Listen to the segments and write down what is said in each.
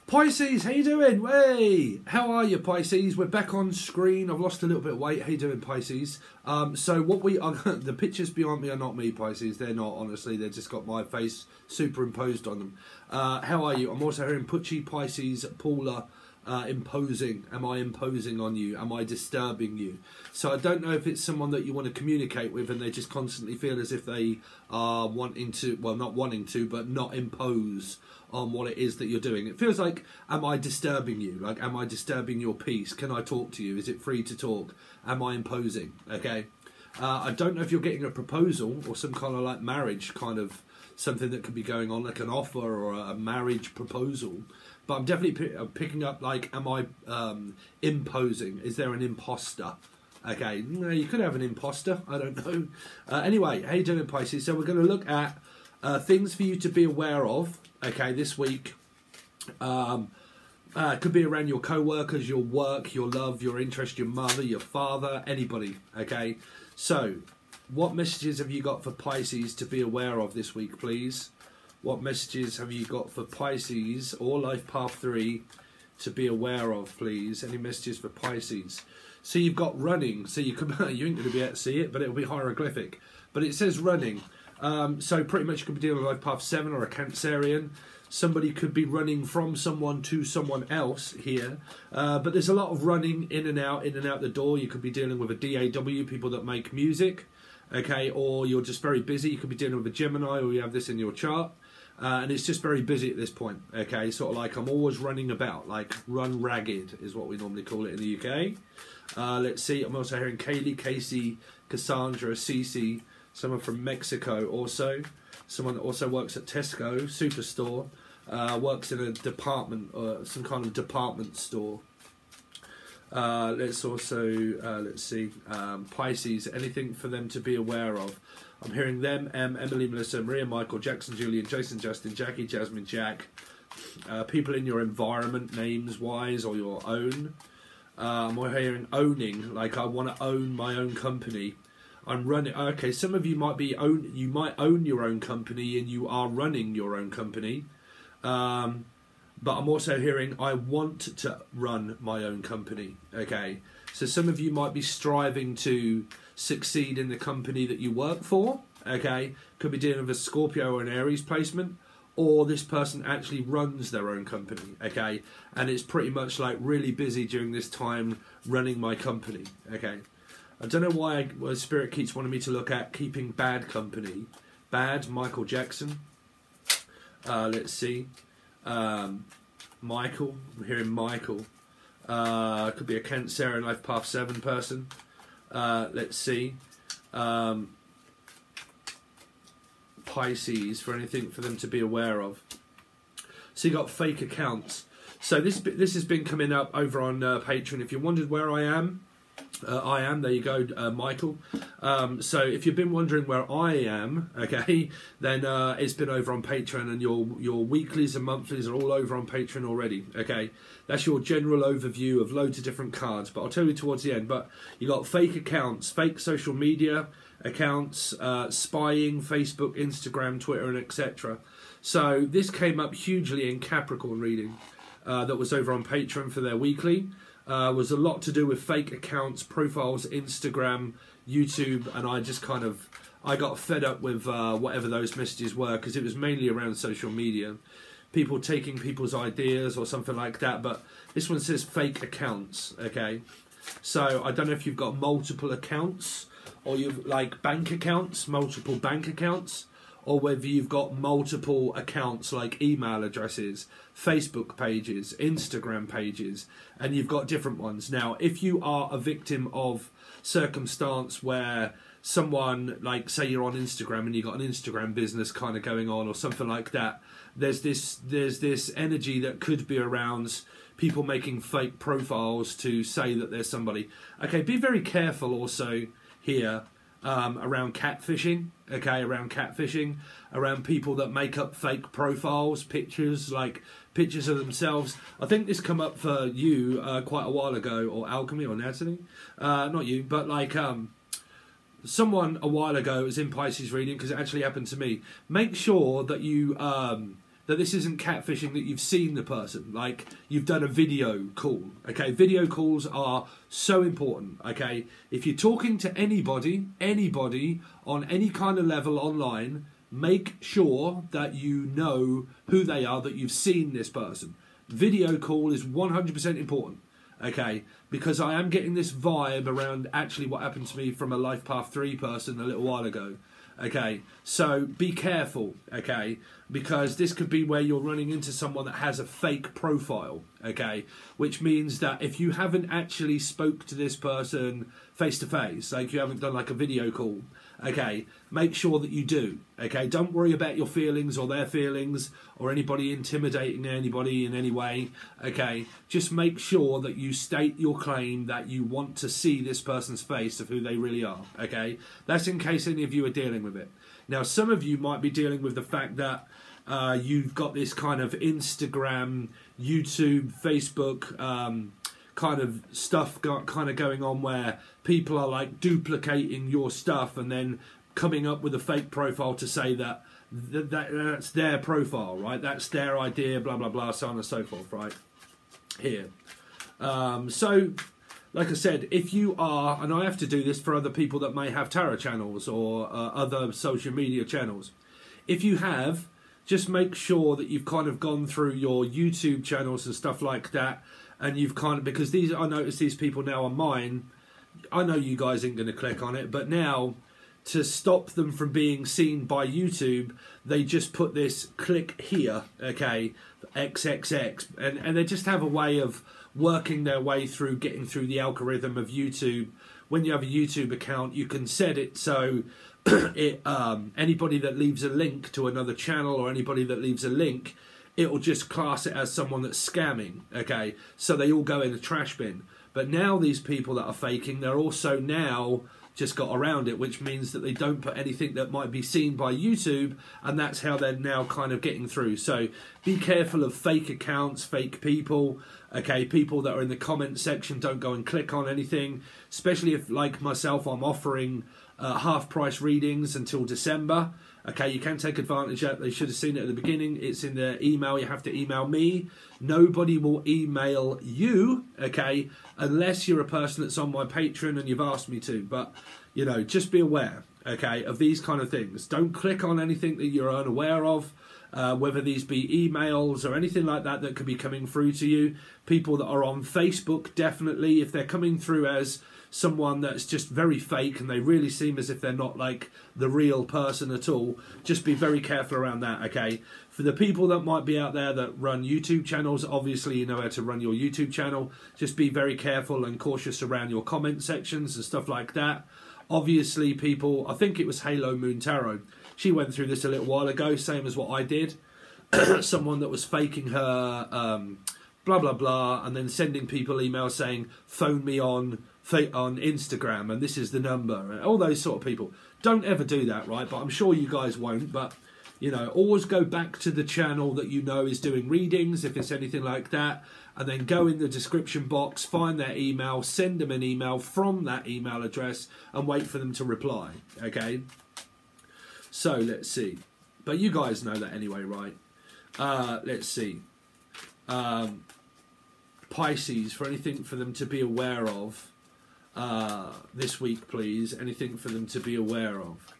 Pisces, how you doing? Hey, how are you, Pisces? We're back on screen. I've lost a little bit of weight. How you doing, Pisces? So what we are, the pictures behind me are not me, Pisces. They're not, honestly. They've just got my face superimposed on them. How are you? I'm also hearing Pucci, Pisces, Paula, imposing. Am I imposing on you? Am I disturbing you? So I don't know if it's someone that you want to communicate with and they just constantly feel as if they are wanting to, well, not wanting to, but not impose on what it is that you're doing. It feels like, am I disturbing you? Like, am I disturbing your peace? Can I talk to you? Is it free to talk? Am I imposing? Okay. I don't know if you're getting a proposal or some kind of like marriage kind of something that could be going on, like an offer or a marriage proposal. But I'm definitely picking up, like, am I imposing? Is there an imposter? Okay, you could have an imposter. I don't know. Anyway, how you doing, Pisces? So we're going to look at things for you to be aware of, okay, this week. Could be around your co-workers, your work, your love, your interest, your mother, your father, anybody, okay? So, what messages have you got for Pisces to be aware of this week, please? What messages have you got for Pisces or Life Path 3 to be aware of, please? Any messages for Pisces? So you've got running. So you ain't going to be able to see it, but it'll be hieroglyphic. But it says running. So pretty much you could be dealing with Life Path 7 or a Cancerian. Somebody could be running from someone to someone else here. But there's a lot of running in and out the door. You could be dealing with a DAW, people that make music. Okay, or you're just very busy. You could be dealing with a Gemini, or you have this in your chart. And it's just very busy at this point, okay? Sort of like I'm always running about, like run ragged is what we normally call it in the UK. Let's see, I'm also hearing Kaylee, Casey, Cassandra, Cece, someone from Mexico also. Someone that also works at Tesco, Superstore, works in a department, or some kind of department store. Let's see, Pisces, anything for them to be aware of. I'm hearing them, Emily, Melissa, Maria, Michael, Jackson, Julian, Jason, Justin, Jackie, Jasmine, Jack. People in your environment, names-wise, or your own. I'm hearing owning, like I want to own my own company. I'm running. Okay, some of you might you might own your own company and you are running your own company. But I'm also hearing I want to run my own company. Okay, so some of you might be striving to succeed in the company that you work for. Okay, could be dealing with a Scorpio or an Aries placement, or this person actually runs their own company. Okay, and it's pretty much like really busy during this time running my company. Okay, I don't know why Spirit keeps wanting me to look at keeping bad company. Bad, Michael Jackson. Let's see. Michael, I'm hearing Michael. Could be a Cancer and Life Path 7 person. Let's see. Pisces, for anything for them to be aware of. So you got fake accounts. So this has been coming up over on Patreon. If you wondered where I am, there you go, Michael. So if you've been wondering where I am, okay, then it's been over on Patreon, and your weeklies and monthlies are all over on Patreon already, okay. That's your general overview of loads of different cards, but I'll tell you towards the end. But you got fake accounts, fake social media accounts, spying, Facebook, Instagram, Twitter, and etc. So this came up hugely in Capricorn reading that was over on Patreon for their weekly. Was a lot to do with fake accounts, profiles, Instagram, YouTube, and I got fed up with whatever those messages were, because it was mainly around social media, people taking people's ideas or something like that. But this one says fake accounts, okay? So I don't know if you've got multiple accounts, or you've like bank accounts, multiple bank accounts, or whether you've got multiple accounts like email addresses, Facebook pages, Instagram pages, and you've got different ones. Now, if you are a victim of circumstance where someone, like say you're on Instagram and you've got an Instagram business kind of going on or something like that, there's this energy that could be around people making fake profiles to say that there's somebody. Okay, be very careful also here around catfishing, okay, around people that make up fake profiles, pictures of themselves. I think this come up for you quite a while ago, or Alchemy or Natalie, not you, but like someone a while ago was in Pisces reading, because it actually happened to me. Make sure that you that this isn't catfishing, that you've seen the person, like you've done a video call. Okay, video calls are so important. Okay, if you're talking to anybody on any kind of level online, make sure that you know who they are, that you've seen this person. Video call is 100% important. Okay, because I am getting this vibe around actually what happened to me from a Life Path 3 person a little while ago. Okay, so be careful, okay, because this could be where you're running into someone that has a fake profile, okay, which means that if you haven't actually spoke to this person face to face, like you haven't done like a video call, okay, make sure that you do, okay, don't worry about your feelings or their feelings or anybody intimidating anybody in any way, okay, just make sure that you state your claim that you want to see this person's face of who they really are, okay, that's in case any of you are dealing with it. Now, some of you might be dealing with the fact that you've got this kind of Instagram, YouTube, Facebook kind of stuff kind of going on where people are like duplicating your stuff and then coming up with a fake profile to say that that's their profile, right? That's their idea, blah, blah, blah, so on and so forth, right? Here. So, like I said, if you are, and I have to do this for other people that may have tarot channels or other social media channels, if you have, just make sure that you've kind of gone through your YouTube channels and stuff like that, and you've kind of, because these, I notice these people now on mine, I know you guys ain't going to click on it, but now, to stop them from being seen by YouTube, they just put this click here, okay, XXX, and they just have a way of working their way through, getting through the algorithm of YouTube. When you have a YouTube account, you can set it so anybody that leaves a link to another channel or anybody that leaves a link, it'll just class it as someone that's scamming, okay? So they all go in a trash bin. But now these people that are faking, they're also now just got around it, which means that they don't put anything that might be seen by YouTube, and that's how they're now kind of getting through. So be careful of fake accounts, fake people, okay? People that are in the comment section, don't go and click on anything, especially if, like myself, I'm offering half-price readings until December. Okay, you can take advantage of it. They should have seen it at the beginning. It's in the email. You have to email me. Nobody will email you, okay, unless you're a person that's on my Patreon and you've asked me to. But, you know, just be aware, okay, of these kind of things. Don't click on anything that you're unaware of, whether these be emails or anything like that that could be coming through to you. People that are on Facebook, definitely, if they're coming through as someone that's just very fake and they really seem as if they're not like the real person at all, just be very careful around that, okay? For the people that might be out there that run YouTube channels, obviously you know how to run your YouTube channel. Just be very careful and cautious around your comment sections and stuff like that. Obviously people, I think it was Halo Moon Tarot, she went through this a little while ago, same as what I did. Someone that was faking her blah blah blah and then sending people emails saying phone me on Instagram and this is the number, and all those sort of people. Don't ever do that, right? But I'm sure you guys won't. But you know, always go back to the channel that you know is doing readings, if it's anything like that, and then go in the description box, find their email, send them an email from that email address and wait for them to reply, okay? So let's see, but you guys know that anyway, right? Let's see, Pisces, for anything for them to be aware of this week, please. Anything for them to be aware of.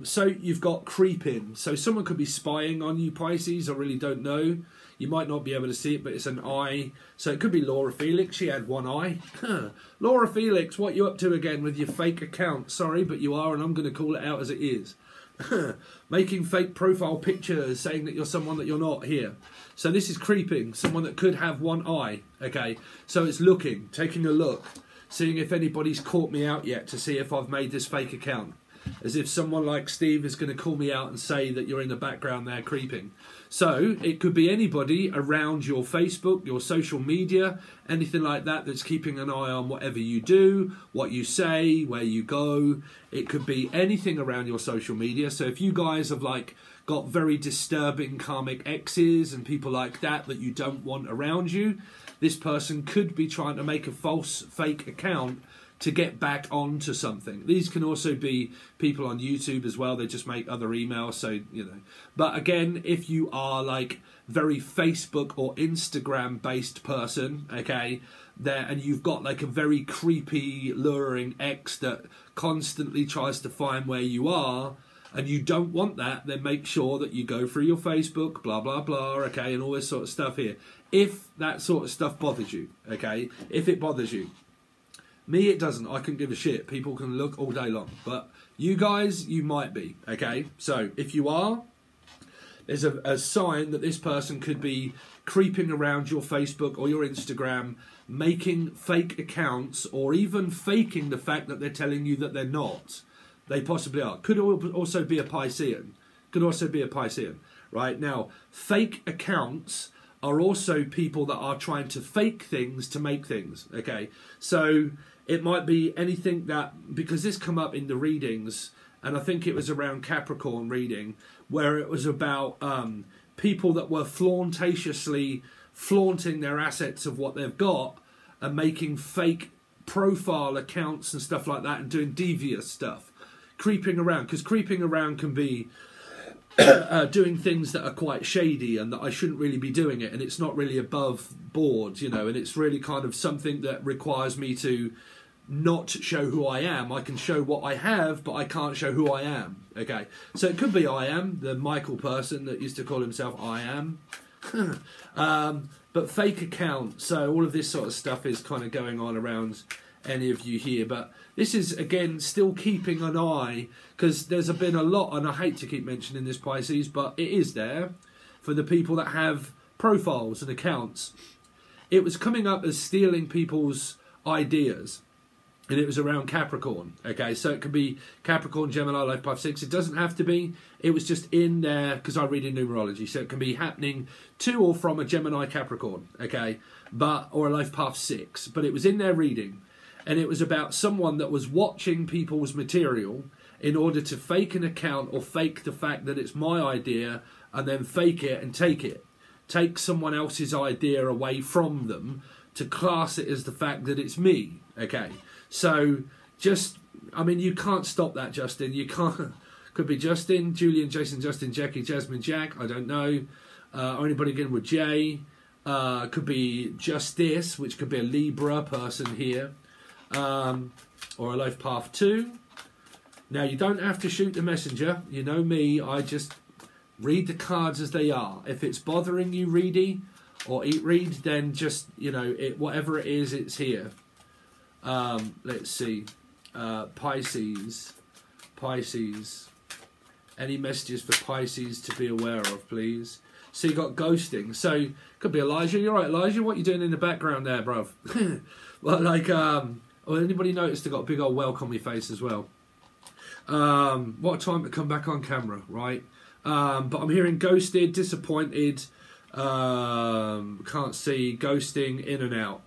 So you've got creeping. So someone could be spying on you, Pisces. I really don't know. You might not be able to see it, but it's an eye. So it could be Laura Felix. She had one eye. Laura Felix, what you up to again with your fake account? Sorry, but you are, and I'm going to call it out as it is. Making fake profile pictures, saying that you're someone that you're not here. So this is creeping, someone that could have one eye, okay? So it's looking, taking a look, seeing if anybody's caught me out yet to see if I've made this fake account. As if someone like Steve is going to call me out and say that you're in the background there creeping. So it could be anybody around your Facebook, your social media, anything like that that's keeping an eye on whatever you do, what you say, where you go. It could be anything around your social media. So if you guys have like got very disturbing karmic exes and people like that that you don't want around you, this person could be trying to make a false fake account to get back onto something. These can also be people on YouTube as well. They just make other emails, so, you know. But again, if you are like very Facebook or Instagram based person, okay, there, and you've got like a very creepy, luring ex that constantly tries to find where you are, and you don't want that, then make sure that you go through your Facebook, blah, blah, blah, okay, and all this sort of stuff here. If that sort of stuff bothers you, okay, if it bothers you. Me, it doesn't. I couldn't give a shit. People can look all day long. But you guys, you might be, okay? So, if you are, there's a sign that this person could be creeping around your Facebook or your Instagram, making fake accounts, or even faking the fact that they're telling you that they're not. They possibly are. Could also be a Piscean. Could also be a Piscean. Right? Now, fake accounts are also people that are trying to fake things to make things. Okay? So, it might be anything that, because this come up in the readings, and I think it was around Capricorn reading, where it was about people that were flauntaciously flaunting their assets of what they've got and making fake profile accounts and stuff like that and doing devious stuff. Creeping around, because creeping around can be doing things that are quite shady and that I shouldn't really be doing it, and it's not really above board, you know, and it's really kind of something that requires me to not show who I am. I can show what I have, but I can't show who I am. Okay, so it could be I am, the Michael person that used to call himself I am. But fake account, so all of this sort of stuff is kind of going on around any of you here. But this is, again, still keeping an eye, because there's been a lot, and I hate to keep mentioning this, Pisces, but it is there, for the people that have profiles and accounts. It was coming up as stealing people's ideas. And it was around Capricorn, okay? So it could be Capricorn, Gemini, Life Path 6. It doesn't have to be. It was just in there, because I read in numerology. So it can be happening to or from a Gemini, Capricorn, okay? Or a Life Path 6. But it was in their reading. And it was about someone that was watching people's material in order to fake an account or fake the fact that it's my idea, and then fake it and take it. Take someone else's idea away from them to class it as the fact that it's me, okay? So, just, I mean, you can't stop that, Justin. You can't. Could be Justin, Julian, Jason, Justin, Jackie, Jasmine, Jack. I don't know. Or anybody again with J. Could be Justice, which could be a Libra person here. Or a Life Path 2. Now, you don't have to shoot the messenger. You know me. I just read the cards as they are. If it's bothering you, read, then just, you know, whatever it is, it's here. Let's see. Pisces. Any messages for Pisces to be aware of, please? So you got ghosting. So could be Elijah. You're right, Elijah. What are you doing in the background there, bruv? Well, like, well, anybody noticed I got a big old whelk on my face as well? What a time to come back on camera, right? But I'm hearing ghosted, disappointed, can't see, ghosting, in and out.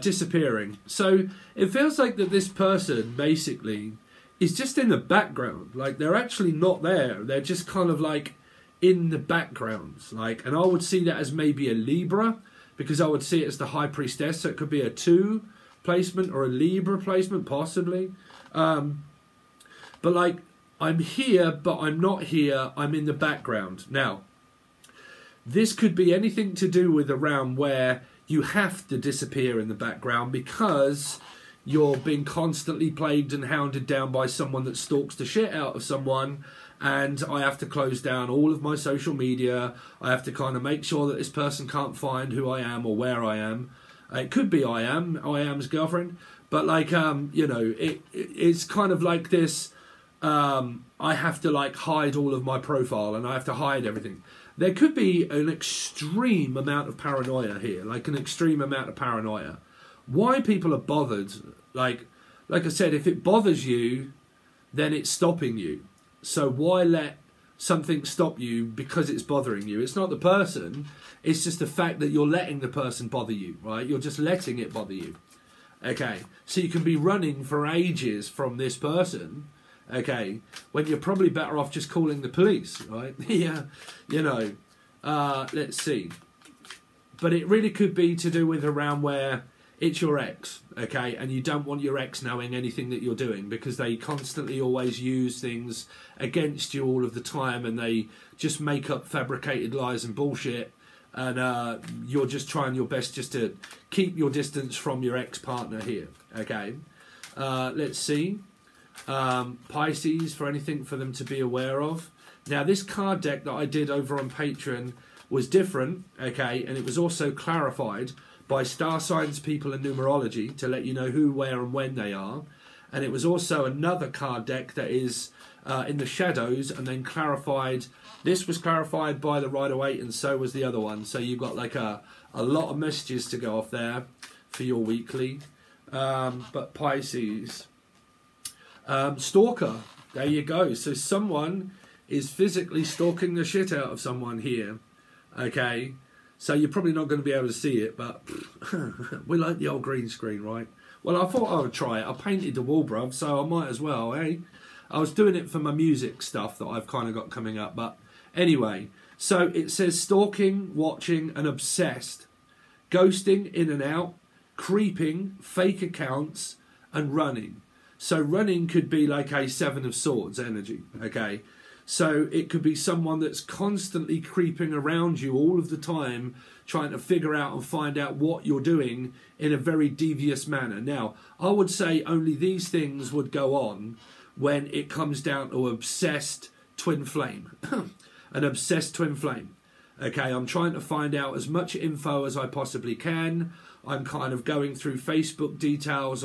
Disappearing. So it feels like that this person basically is just in the background. Like, they're actually not there. They're just kind of like in the background. Like, and I would see that as maybe a Libra, because I would see it as the High Priestess. So it could be a 2 placement or a Libra placement, possibly. But like, I'm here, but I'm not here. I'm in the background. Now, this could be anything to do with around where you have to disappear in the background because you're being constantly plagued and hounded down by someone that stalks the shit out of someone, and I have to close down all of my social media. I have to kind of make sure that this person can't find who I am or where I am. It could be I am's girlfriend, but like, you know, it's kind of like this, I have to like hide all of my profile and I have to hide everything. There could be an extreme amount of paranoia here, like an extreme amount of paranoia. Why people are bothered, like I said, if it bothers you, then it's stopping you. So why let something stop you because it's bothering you? It's not the person, it's just the fact that you're letting the person bother you, right? You're just letting it bother you. Okay, so you can be running for ages from this person, okay, when you're probably better off just calling the police, right? Yeah, you know, let's see. But it really could be to do with around where it's your ex, okay? And you don't want your ex knowing anything that you're doing, because they constantly always use things against you all of the time, and they just make up fabricated lies and bullshit. And you're just trying your best just to keep your distance from your ex-partner here, okay? Let's see. Pisces, for anything for them to be aware of. Now, this card deck that I did over on Patreon was different, okay? And it was also clarified by star signs people and numerology to let you know who, where, and when they are. And it was also another card deck that is in the shadows, and then clarified. This was clarified by the Rider-Waite, and so was the other one. So you've got like a lot of messages to go off there for your weekly. But Pisces, stalker, there you go. So someone is physically stalking the shit out of someone here, okay? So you're probably not going to be able to see it, but we like the old green screen, right? Well, I thought I would try it. I painted the wall, bruv, so I might as well, eh? I was doing it for my music stuff that I've kind of got coming up, but anyway. So it says stalking, watching, and obsessed. Ghosting in and out, creeping, fake accounts, and running. So running could be like a Seven of Swords energy, okay? So it could be someone that's constantly creeping around you all of the time, trying to figure out and find out what you're doing in a very devious manner. Now, I would say only these things would go on when it comes down to obsessed twin flame. An obsessed twin flame. Okay, I'm trying to find out as much info as I possibly can. I'm kind of going through Facebook details.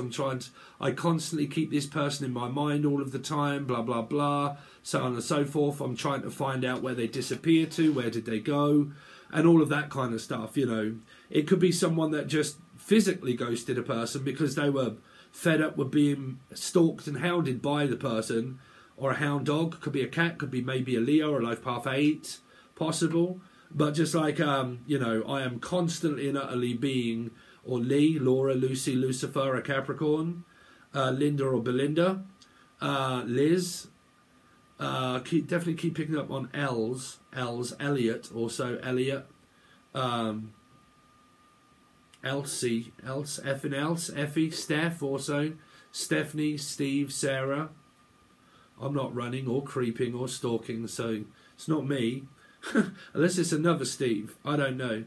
I constantly keep this person in my mind all of the time, blah, blah, blah, so on and so forth. I'm trying to find out where they disappeared to, where did they go, and all of that kind of stuff, you know. It could be someone that just physically ghosted a person because they were fed up with being stalked and hounded by the person, or a hound dog. Could be a cat, could be maybe a Leo or a Life Path 8, possible. But just like, you know, I am constantly and utterly being, or Lee, Laura, Lucy, Lucifer, a Capricorn, Linda or Belinda, Liz. Definitely keep picking up on L's, Elliot, also Elliot, Elsie, Effie, Steph, also Stephanie, Steve, Sarah. I'm not running or creeping or stalking, so it's not me. Unless it's another Steve. I don't know.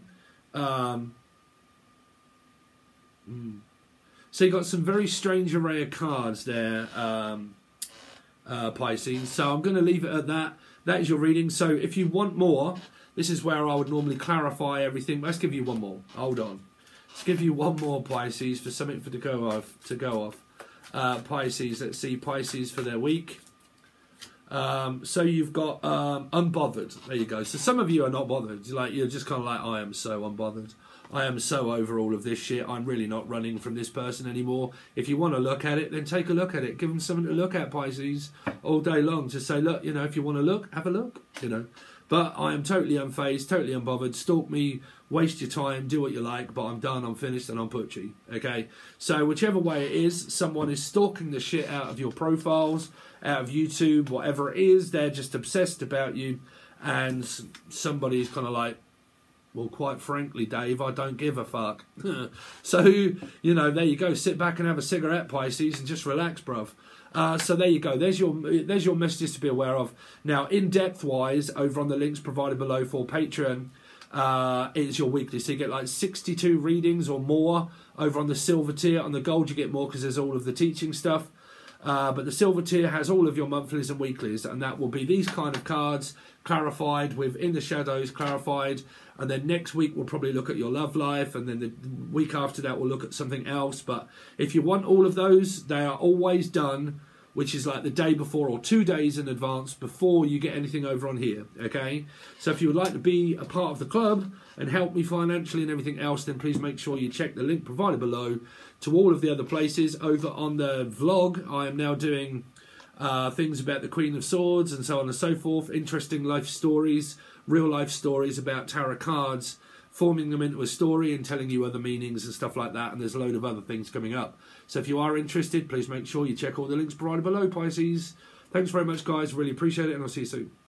So you got some very strange array of cards there, Pisces. So I'm going to leave it at that. That is your reading. So if you want more, this is where I would normally clarify everything. Let's give you one more. Hold on. Let's give you one more, Pisces, for something to go off. Pisces, let's see, Pisces for their week. So you've got unbothered. There you go. So some of you are not bothered. You're just kind of like, I am so unbothered. I am so over all of this shit. I'm really not running from this person anymore. If you want to look at it, then take a look at it. Give them something to look at, Pisces, all day long. Just say, look, you know, if you want to look, have a look, you know. But I am totally unfazed, totally unbothered. Stalk me, waste your time, do what you like, but I'm done, I'm finished, and I'm putchy, okay? So whichever way it is, someone is stalking the shit out of your profiles, out of YouTube, whatever it is, they're just obsessed about you, and somebody's kind of like, well, quite frankly, Dave, I don't give a fuck. So, you know, there you go. Sit back and have a cigarette, Pisces, and just relax, bruv. So there you go. There's your messages to be aware of. Now, in-depth wise, over on the links provided below for Patreon, it's your weekly. So you get like 62 readings or more over on the silver tier. On the gold, you get more because there's all of the teaching stuff. But the silver tier has all of your monthlies and weeklies, and that will be these kind of cards clarified with In the Shadows clarified. And then next week we'll probably look at your love life, and then the week after that we'll look at something else. But if you want all of those, they are always done, which is like the day before or 2 days in advance before you get anything over on here, okay? So if you would like to be a part of the club and help me financially and everything else, then please make sure you check the link provided below to all of the other places. Over on the vlog, I am now doing things about the Queen of Swords and so on and so forth, interesting life stories, real life stories about tarot cards, forming them into a story and telling you other meanings and stuff like that, and there's a load of other things coming up. So if you are interested, please make sure you check all the links provided below, Pisces. Thanks very much, guys. Really appreciate it, and I'll see you soon.